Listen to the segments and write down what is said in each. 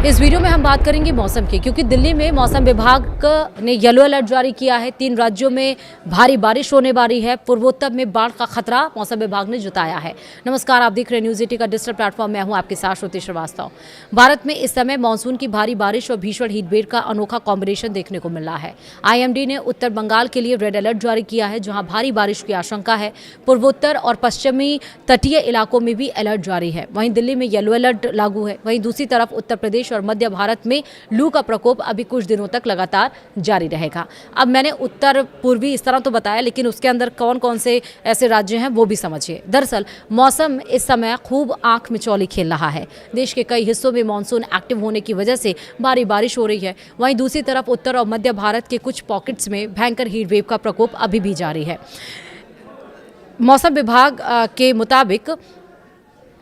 इस वीडियो में हम बात करेंगे मौसम की, क्योंकि दिल्ली में मौसम विभाग ने येलो अलर्ट जारी किया है। 3 राज्यों में भारी बारिश होने वाली है। पूर्वोत्तर में बाढ़ का खतरा मौसम विभाग ने जताया है। नमस्कार, आप देख रहे हैं न्यूज 80 का डिजिटल प्लेटफॉर्म। मैं हूं आपके साथ श्रुति श्रीवास्तव। भारत में इस समय मानसून की भारी बारिश और भीषण हीटवेव का अनोखा कॉम्बिनेशन देखने को मिल रहा है। IMD ने उत्तर बंगाल के लिए रेड अलर्ट जारी किया है, जहां भारी बारिश की आशंका है। पूर्वोत्तर और पश्चिमी तटीय इलाकों में भी अलर्ट जारी है। वहीं दिल्ली में येलो अलर्ट लागू है। वहीं दूसरी तरफ उत्तर प्रदेश और मध्य भारत में लू का प्रकोप अभी कुछ दिनों तक लगातार जारी रहेगा। अब मैंने उत्तर पूर्वी इस तरह तो बताया, लेकिन उसके अंदर कौन कौन से ऐसे राज्य हैं वो भी समझिए। दरअसल मौसम इस समय खूब आंख मिचौली खेल रहा है। देश के कई हिस्सों में मानसून एक्टिव होने की वजह से भारी बारिश हो रही है। वहीं दूसरी तरफ उत्तर और मध्य भारत के कुछ पॉकेट्स में भयंकर हीटवेव का प्रकोप अभी भी जारी है। मौसम विभाग के मुताबिक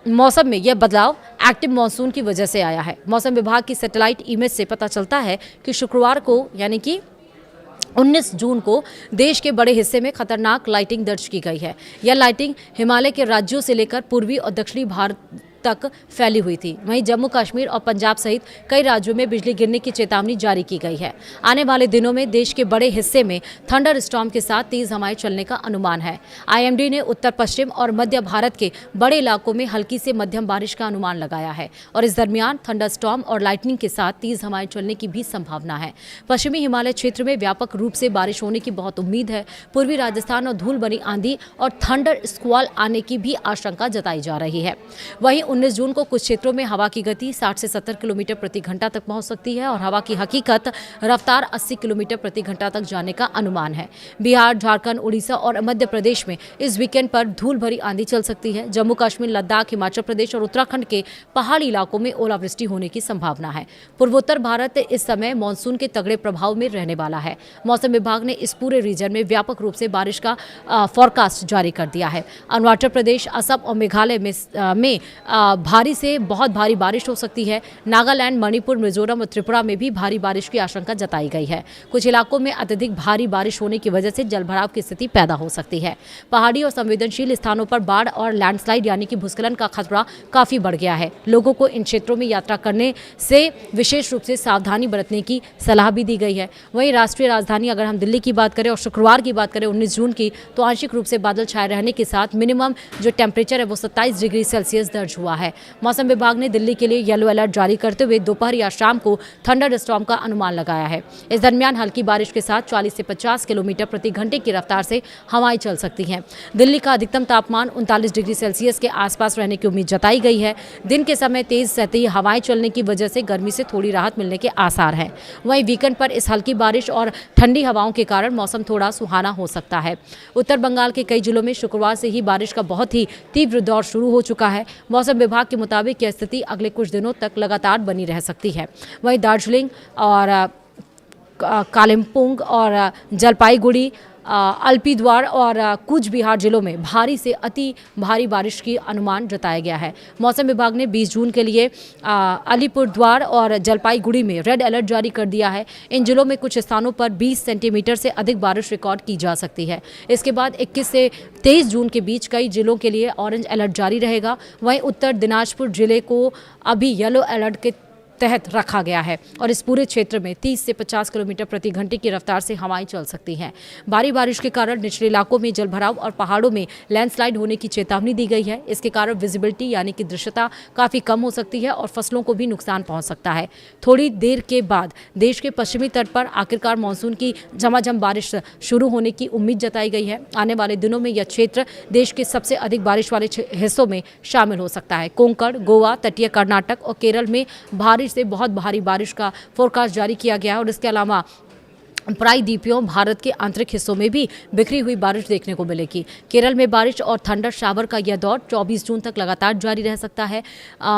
मौसम में यह बदलाव एक्टिव मानसून की वजह से आया है। मौसम विभाग की सैटेलाइट इमेज से पता चलता है कि शुक्रवार को यानी कि 19 जून को देश के बड़े हिस्से में खतरनाक लाइटिंग दर्ज की गई है। यह लाइटिंग हिमालय के राज्यों से लेकर पूर्वी और दक्षिणी भारत तक फैली हुई थी। वहीं जम्मू कश्मीर और पंजाब सहित कई राज्यों में बिजली गिरने की चेतावनी जारी की गई है। आने वाले दिनों में देश के बड़े हिस्से में थंडर स्टॉर्म के साथ तेज हवाएं चलने का अनुमान है। IMD ने उत्तर पश्चिम और मध्य भारत के बड़े इलाकों में हल्की से मध्यम बारिश का अनुमान लगाया है और इस दरमियान थंडर स्टॉर्म और लाइटनिंग के साथ तेज हवाएं चलने की भी संभावना है। पश्चिमी हिमालय क्षेत्र में व्यापक रूप से बारिश होने की बहुत उम्मीद है। पूर्वी राजस्थान और धूल भरी आंधी और थंडर स्क्वॉल आने की भी आशंका जताई जा रही है। वहीं 19 जून को कुछ क्षेत्रों में हवा की गति 60 से 70 किलोमीटर प्रति घंटा तक पहुंच सकती है और हवा की हकीकत रफ्तार 80 किलोमीटर प्रति घंटा तक जाने का अनुमान है। बिहार, झारखंड, उड़ीसा और मध्य प्रदेश में इस वीकेंड पर धूल भरी आंधी चल सकती है। जम्मू कश्मीर, लद्दाख, हिमाचल प्रदेश और उत्तराखंड के पहाड़ी इलाकों में ओलावृष्टि होने की संभावना है। पूर्वोत्तर भारत इस समय मानसून के तगड़े प्रभाव में रहने वाला है। मौसम विभाग ने इस पूरे रीजन में व्यापक रूप से बारिश का फोरकास्ट जारी कर दिया है। अरुणाचल प्रदेश, असम और मेघालय में भारी से बहुत भारी बारिश हो सकती है। नागालैंड, मणिपुर, मिजोरम और त्रिपुरा में भी भारी बारिश की आशंका जताई गई है। कुछ इलाकों में अत्यधिक भारी बारिश होने की वजह से जलभराव की स्थिति पैदा हो सकती है। पहाड़ी और संवेदनशील स्थानों पर बाढ़ और लैंडस्लाइड यानी कि भूस्खलन का खतरा काफी बढ़ गया है। लोगों को इन क्षेत्रों में यात्रा करने से विशेष रूप से सावधानी बरतने की सलाह भी दी गई है। वहीं राष्ट्रीय राजधानी अगर हम दिल्ली की बात करें और शुक्रवार की बात करें 19 जून की, तो आंशिक रूप से बादल छाए रहने के साथ मिनिमम जो टेम्परेचर है वो 27 डिग्री सेल्सियस दर्ज हुआ है। मौसम विभाग ने दिल्ली के लिए येलो अलर्ट जारी करते हुए दोपहर या शाम को थंडर स्टॉर्म का अनुमान लगाया है। इस दरमियान हल्की बारिश के साथ 40 से 50 किलोमीटर प्रति घंटे की रफ्तार से हवाएं चल सकती हैं। दिल्ली का अधिकतम तापमान 39 डिग्री सेल्सियस के आसपास रहने की उम्मीद जताई गई है। दिन के समय तेज सतही हवाएं चलने की वजह से गर्मी से थोड़ी राहत मिलने के आसार हैं। वहीं वीकेंड पर इस हल्की बारिश और ठंडी हवाओं के कारण मौसम थोड़ा सुहाना हो सकता है। उत्तर बंगाल के कई जिलों में शुक्रवार से ही बारिश का बहुत ही तीव्र दौर शुरू हो चुका है। मौसम विभाग के मुताबिक यह स्थिति अगले कुछ दिनों तक लगातार बनी रह सकती है। वहीं दार्जिलिंग और कालिम्पोंग और जलपाईगुड़ी, अलीपुरद्वार और कूच बिहार जिलों में भारी से अति भारी बारिश की अनुमान जताया गया है। मौसम विभाग ने 20 जून के लिए अलीपुरद्वार और जलपाईगुड़ी में रेड अलर्ट जारी कर दिया है। इन जिलों में कुछ स्थानों पर 20 सेंटीमीटर से अधिक बारिश रिकॉर्ड की जा सकती है। इसके बाद 21 से 23 जून के बीच कई जिलों के लिए ऑरेंज अलर्ट जारी रहेगा। वहीं उत्तर दिनाजपुर जिले को अभी येलो अलर्ट के तहत रखा गया है और इस पूरे क्षेत्र में 30 से 50 किलोमीटर प्रति घंटे की रफ्तार से हवाएं चल सकती हैं। भारी बारिश के कारण निचले इलाकों में जलभराव और पहाड़ों में लैंडस्लाइड होने की चेतावनी दी गई है। इसके कारण विजिबिलिटी यानी कि दृश्यता काफ़ी कम हो सकती है और फसलों को भी नुकसान पहुंच सकता है। थोड़ी देर के बाद देश के पश्चिमी तट पर आखिरकार मानसून की झमाझम बारिश शुरू होने की उम्मीद जताई गई है। आने वाले दिनों में यह क्षेत्र देश के सबसे अधिक बारिश वाले हिस्सों में शामिल हो सकता है। कोंकण, गोवा, तटीय कर्नाटक और केरल में भारी से बहुत भारी बारिश का फोरकास्ट जारी किया गया है और इसके अलावा प्रायद्वीपीय भारत के आंतरिक हिस्सों में भी बिखरी हुई बारिश देखने को मिलेगी। केरल में बारिश और थंडर शावर का यह दौर 24 जून तक लगातार जारी रह सकता है।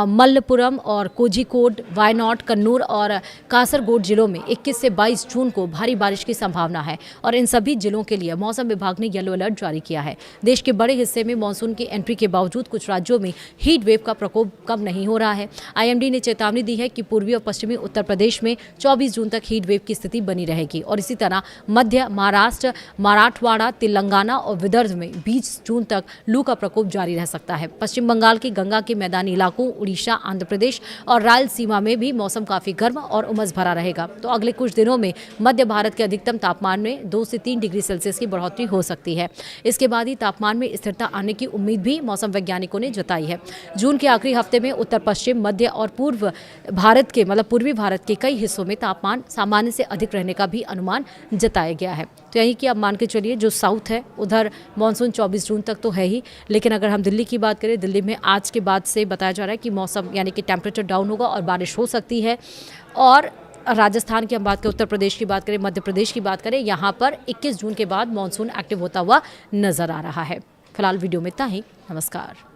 मल्लपुरम और कोझिकोड, वायनाड, कन्नूर और कासरगोड जिलों में 21 से 22 जून को भारी बारिश की संभावना है और इन सभी जिलों के लिए मौसम विभाग ने येलो अलर्ट जारी किया है। देश के बड़े हिस्से में मानसून की एंट्री के बावजूद कुछ राज्यों में हीट वेव का प्रकोप कम नहीं हो रहा है। IMD ने चेतावनी दी है कि पूर्वी और पश्चिमी उत्तर प्रदेश में 24 जून तक हीट वेव की स्थिति बनी रहेगी और और इसी तरह मध्य महाराष्ट्र, मराठवाड़ा, तेलंगाना और विदर्भ में 20 जून तक लू का प्रकोप जारी रह सकता है। पश्चिम बंगाल की गंगा के मैदानी इलाकों, उड़ीसा, आंध्र प्रदेश और रायलसीमा में भी मौसम काफी गर्म और उमस भरा रहेगा। तो अगले कुछ दिनों में मध्य भारत के अधिकतम तापमान में 2 से 3 डिग्री सेल्सियस की बढ़ोतरी हो सकती है। इसके बाद ही तापमान में स्थिरता आने की उम्मीद भी मौसम वैज्ञानिकों ने जताई है। जून के आखिरी हफ्ते में उत्तर पश्चिम, मध्य और पूर्वी भारत के कई हिस्सों में तापमान सामान्य से अधिक रहने का भी अनुमान जताया गया है। तो यही कि अब मान के चलिए जो साउथ है उधर मानसून 24 जून तक तो है ही, लेकिन अगर हम दिल्ली की बात करें, दिल्ली में आज के बाद से बताया जा रहा है कि मौसम यानी कि टेम्परेचर डाउन होगा और बारिश हो सकती है। और राजस्थान की हम बात करें, उत्तर प्रदेश की बात करें, मध्य प्रदेश की बात करें, यहाँ पर 21 जून के बाद मानसून एक्टिव होता हुआ नजर आ रहा है। फिलहाल वीडियो में इतना ही। नमस्कार।